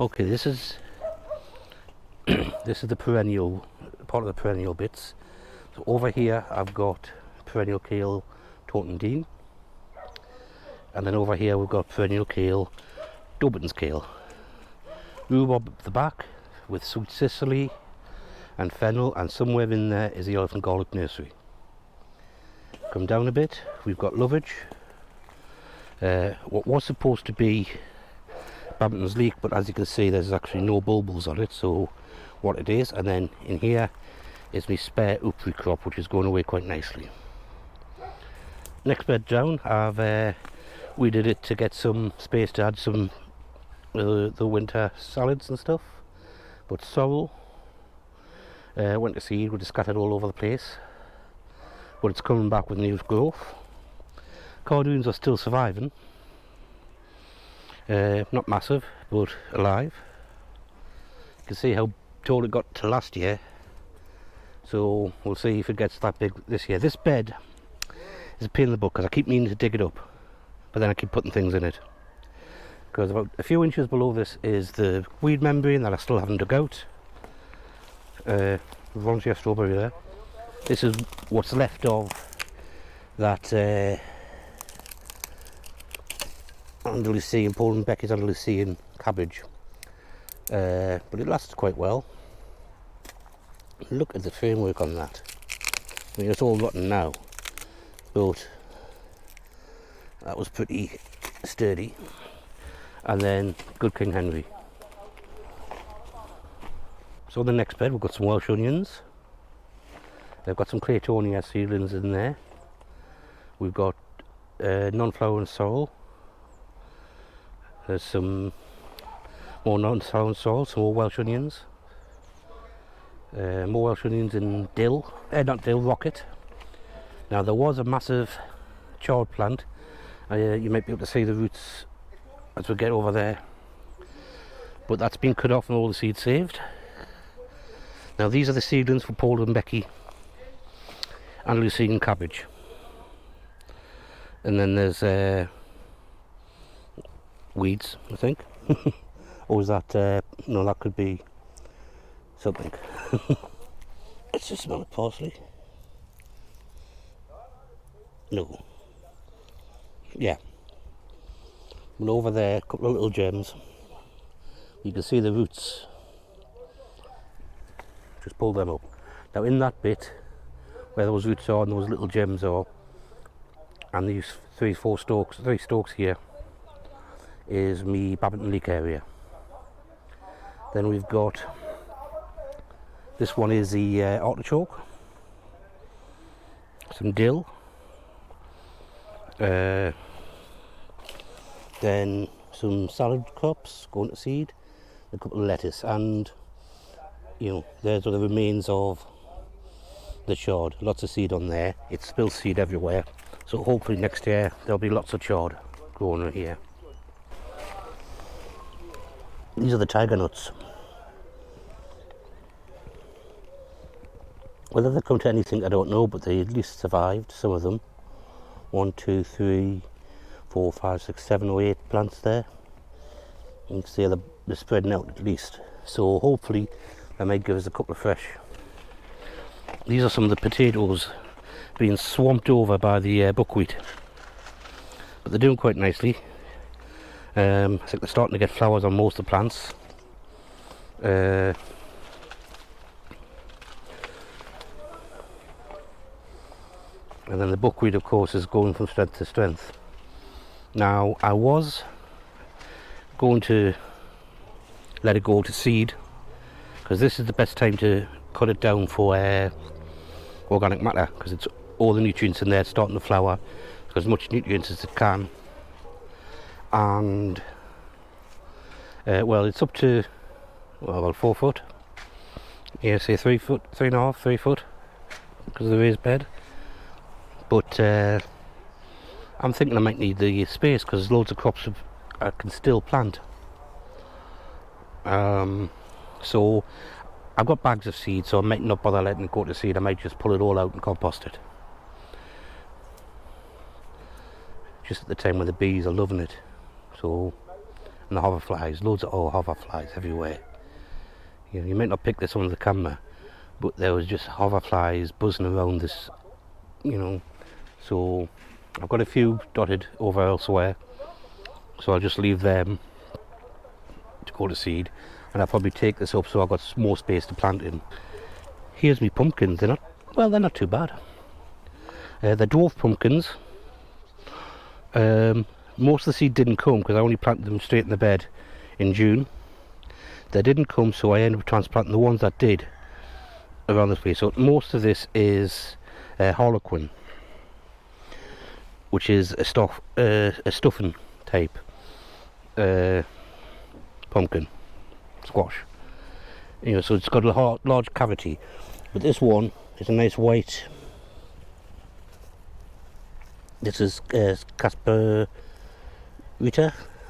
Okay, this is this is the perennial part of the perennial bits. So over here I've got perennial kale Taunton Dean, and then over here we've got perennial kale Dobbin's kale. Rhubarb at the back with sweet cicely and fennel, and somewhere in there is the elephant garlic nursery. Come down a bit, we've got lovage, what was supposed to be Babington's leek, but as you can see there's actually no bulbils on it, so what it is. And then in here is my spare Upri crop, which is going away quite nicely. Next bed down I've weeded it to get some space to add some the winter salads and stuff. But sorrel went to seed, which is scattered all over the place, but it's coming back with new growth. Cardoons are still surviving, not massive but alive. You can see how tall it got to last year, so we'll see if it gets that big this year. This bed is a pain in the butt because I keep meaning to dig it up, but then I keep putting things in it, because about a few inches below this is the weed membrane that I still haven't dug out. Volunteer strawberry there. This is what's left of that Andalusian, Paul and Becky's Andalusian cabbage, but it lasts quite well. Look at the framework on that. I mean, it's all rotten now, but that was pretty sturdy. And then Good King Henry. So the next bed we've got some Welsh onions. They've got some Claytonia seedlings in there. We've got non-flowering sorrel. There's some more non-flowering sorrel, some more Welsh onions. More Welsh onions in dill, not dill, rocket. Now there was a massive chard plant. You might be able to see the roots as we get over there, but that's been cut off and all the seeds saved. Now these are the seedlings for Paul and Becky Andalusian cabbage, and then there's weeds, I think. Or is that no, that could be something. Let's just smell it. Parsley. No. Yeah. And over there, a couple of little gems. You can see the roots. Just pull them up. Now in that bit where those roots are and those little gems are, and these three stalks here, is me Babington leek area. Then we've got, this one is the artichoke, some dill, then some salad crops going to seed, a couple of lettuce, and you know, there's the remains of the chard. Lots of seed on there. It's spilled seed everywhere, so hopefully next year there'll be lots of chard growing in here. These are the tiger nuts. Whether they come to anything I don't know, but they at least survived, some of them. 1, 2, 3, 4, 5, 6, 7 or 8 plants there. You can see they're spreading out at least, so hopefully they might give us a couple of fresh. These are some of the potatoes being swamped over by the buckwheat, but they're doing quite nicely. I think they're starting to get flowers on most of the plants. And then the buckwheat, of course, is going from strength to strength. Now I was going to let it go to seed, because this is the best time to cut it down for organic matter, because it's all the nutrients in there starting to flower, as much nutrients as it can. And well, it's up to about 4 foot. Yeah, say 3 foot, 3.5, 3 foot, because of the raised bed. But I'm thinking I might need the space, because there's loads of crops I can still plant. So I've got bags of seed, so I might not bother letting it go to seed. I might just pull it all out and compost it. Just at the time when the bees are loving it. So and the hoverflies, loads of hoverflies everywhere. You know, you might not pick this on the camera, but there was just hoverflies buzzing around this, you know. So I've got a few dotted over elsewhere, so I'll just leave them to go to seed, and I'll probably take this up so I've got more space to plant in. Here's me pumpkins. They're not too bad. They're dwarf pumpkins. Most of the seed didn't come because I only planted them straight in the bed in June. They didn't come, so I ended up transplanting the ones that did around this place. So most of this is Harlequin, which is a stuffing type pumpkin squash. You know, so it's got a large cavity. But this one is a nice white. This is Casperita,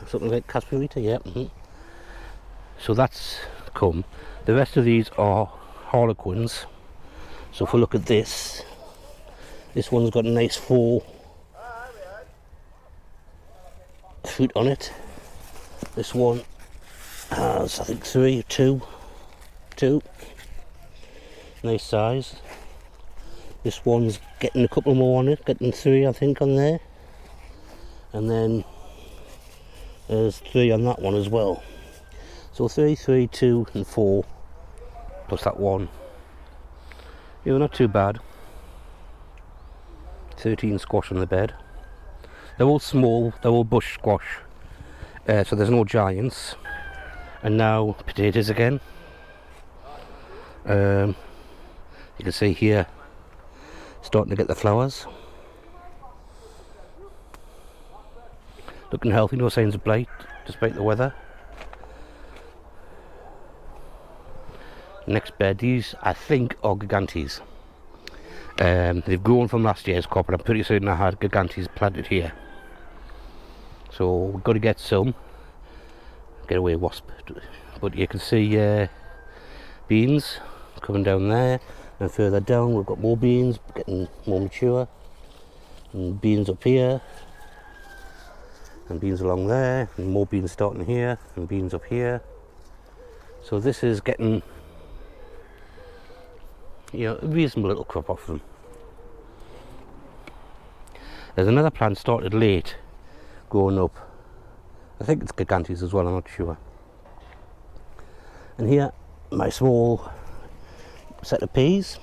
something like Casperita, yeah. So that's come. The rest of these are Harlequins. So if we look at this one's got a nice full fruit on it. This one has, I think, two. Nice size. This one's getting a couple more on it, getting 3 I think on there. And then there's 3 on that one as well. So 3, 2 and 4 plus that one. Yeah, not too bad. 13 squash on the bed. They're all small, they're all bush squash. So there's no giants. And now potatoes again. You can see here starting to get the flowers. Looking healthy, no signs of blight despite the weather. Next bed, these I think are Gigantes. They've grown from last year's crop, and I'm pretty certain I had Gigantes planted here. So we've got to get some. Get away, wasp. But you can see beans coming down there, and further down we've got more beans getting more mature, and beans up here, and beans along there, and more beans starting here, and beans up here. So this is getting, you know, a reasonable little crop off them. There's another plant started late growing up. I think it's Gigantes as well, I'm not sure. And here my small set of peas,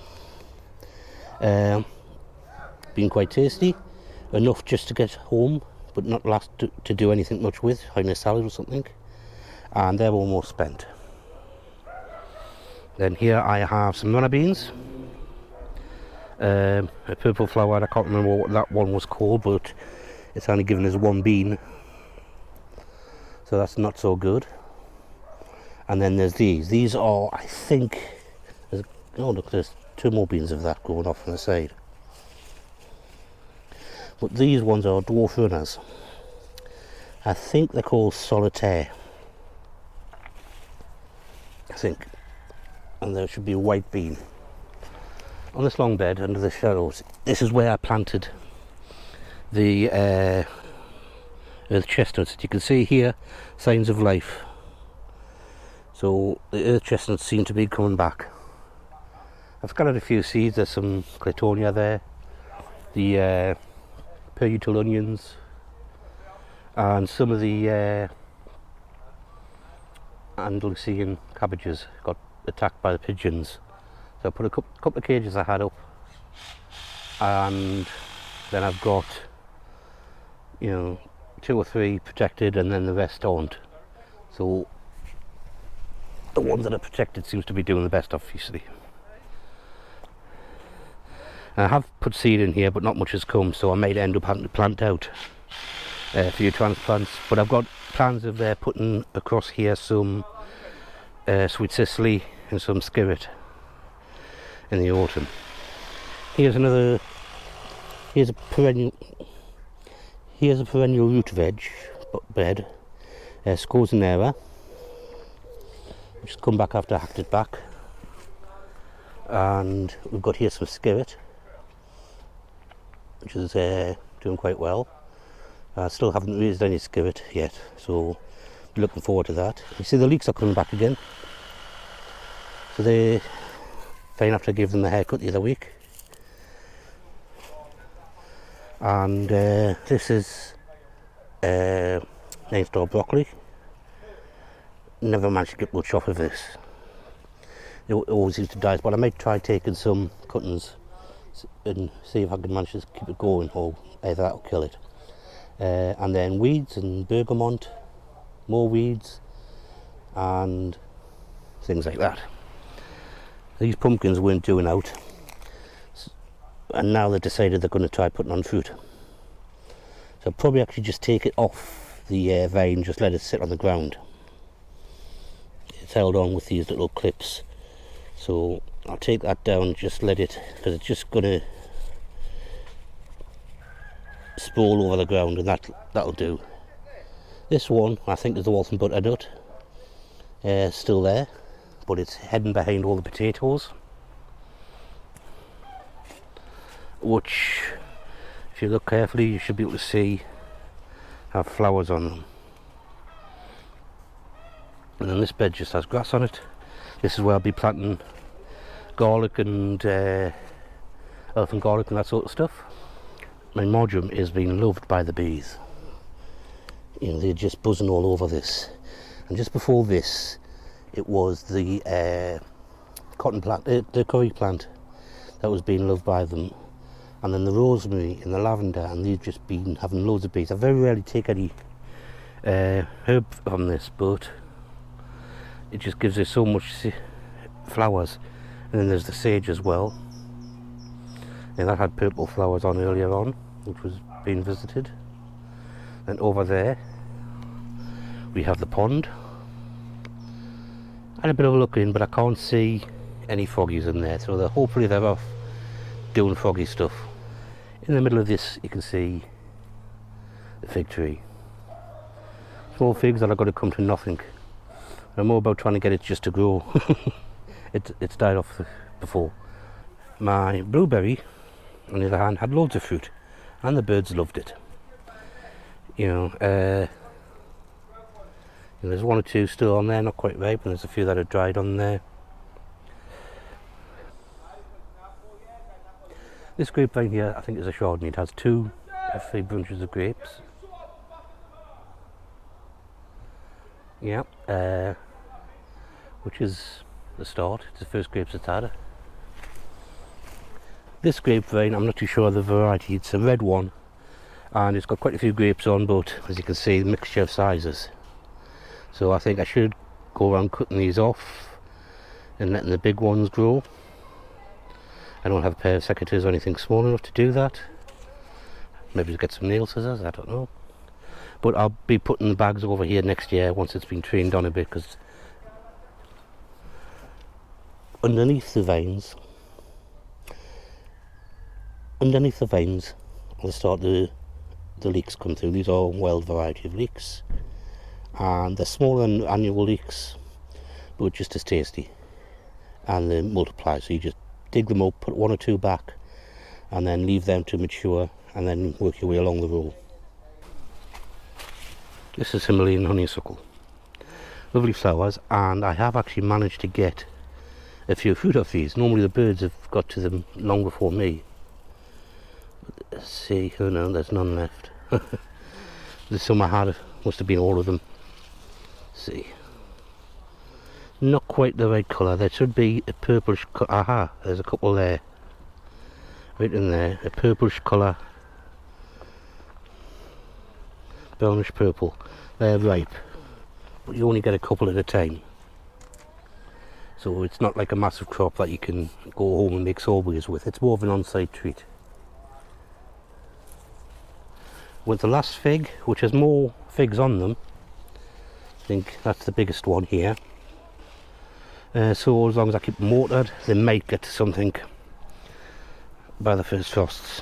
been quite tasty, enough just to get home but not last to do anything much with, having a salad or something, and they're almost spent. Then here I have some runner beans, a purple flower. I can't remember what that one was called, but it's only given us 1 bean, so that's not so good. And then there's these are, I think, oh look, there's 2 more beans of that going off on the side. But these ones are dwarf runners. I think they're called solitaire, I think. And there should be a white bean. On this long bed under the shadows, this is where I planted the earth chestnuts. You can see here signs of life. So the earth chestnuts seem to be coming back. I've scattered a few seeds. There's some Claytonia there, the Purutile onions, and some of the Andalusian cabbages got attacked by the pigeons. So I put a couple of cages I had up, and then I've got, you know, 2 or 3 protected, and then the rest aren't. So the ones that are protected seems to be doing the best, obviously. I have put seed in here, but not much has come, so I might end up having to plant out a few transplants. But I've got plans of putting across here some sweet cicely and some skirret in the autumn. Here's a perennial root veg bed, Scorzonera, which has come back after I hacked it back. And we've got here some skirret, which is doing quite well. I still haven't raised any skirret yet, so looking forward to that. You see the leeks are coming back again. So they fine after I gave them a haircut the other week. And this is 9-star broccoli. Never managed to get much off of this. It always used to die, but I might try taking some cuttings and see if I can manage to keep it going, or either that will kill it. And then weeds and bergamot, more weeds and things like that. These pumpkins weren't doing out, and now they've decided they're going to try putting on fruit. So I'll probably actually just take it off the vine, just let it sit on the ground. It's held on with these little clips, so I'll take that down, just let it, because it's just going to sprawl over the ground, and that'll do. This one I think is the Walton butternut, still there, but it's heading behind all the potatoes, which, if you look carefully, you should be able to see have flowers on them. And then this bed just has grass on it. This is where I'll be planting garlic and elephant garlic and that sort of stuff. My marjoram is being loved by the bees. You know, they're just buzzing all over this. And just before this, it was the cotton plant, the curry plant, that was being loved by them. And then the rosemary and the lavender, and they've just been having loads of bees. I very rarely take any herb from this, but it just gives it so much flowers. And then there's the sage as well, and that had purple flowers on earlier on, which was being visited. And over there we have the pond. I had a bit of a look in, but I can't see any froggies in there, so hopefully they're off doing froggy stuff. In the middle of this you can see the fig tree. Small figs that are going to come to nothing. I'm more about trying to get it just to grow. It's died off before. My blueberry, on the other hand, had loads of fruit, and the birds loved it. You know, there's one or two still on there, not quite ripe, and there's a few that are dried on there. This grapevine here, I think, is a Chardonnay. It has 2 3 bunches of grapes. Yeah, which is the start. It's the first grapes it's had. This grapevine, I'm not too sure of the variety. It's a red one, and it's got quite a few grapes on, but as you can see, the mixture of sizes. So I think I should go around cutting these off and letting the big ones grow. I don't have a pair of secateurs or anything small enough to do that. Maybe to get some nail scissors, I don't know. But I'll be putting the bags over here next year once it's been trained on a bit, because underneath the vines, I'll start the leeks come through. These are wild variety of leeks, and they're smaller than annual leeks, but just as tasty, and they multiply. So you just dig them up, put 1 or 2 back, and then leave them to mature, and then work your way along the row. This is Himalayan honeysuckle. Lovely flowers, and I have actually managed to get a few fruit off these. Normally the birds have got to them long before me. But let's see, oh no, there's none left. There's some I had, must have been all of them. Let's see. Not quite the right colour. There should be a purplish colour. Aha, there's a couple there. Right in there, a purplish colour. Brownish purple. They're ripe, but you only get a couple at a time, so it's not like a massive crop that you can go home and make sorbets with. It's more of an on-site treat. With the last fig, which has more figs on them, I think that's the biggest one here. So as long as I keep them watered, they might get to something by the first frosts.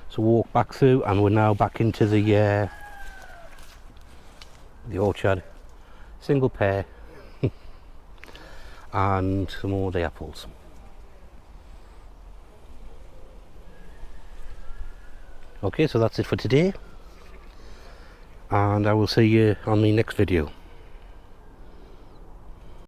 So walk back through, and we're now back into the orchard. Single pear and some more of the apples. Okay, so that's it for today. and I will see you on the next video.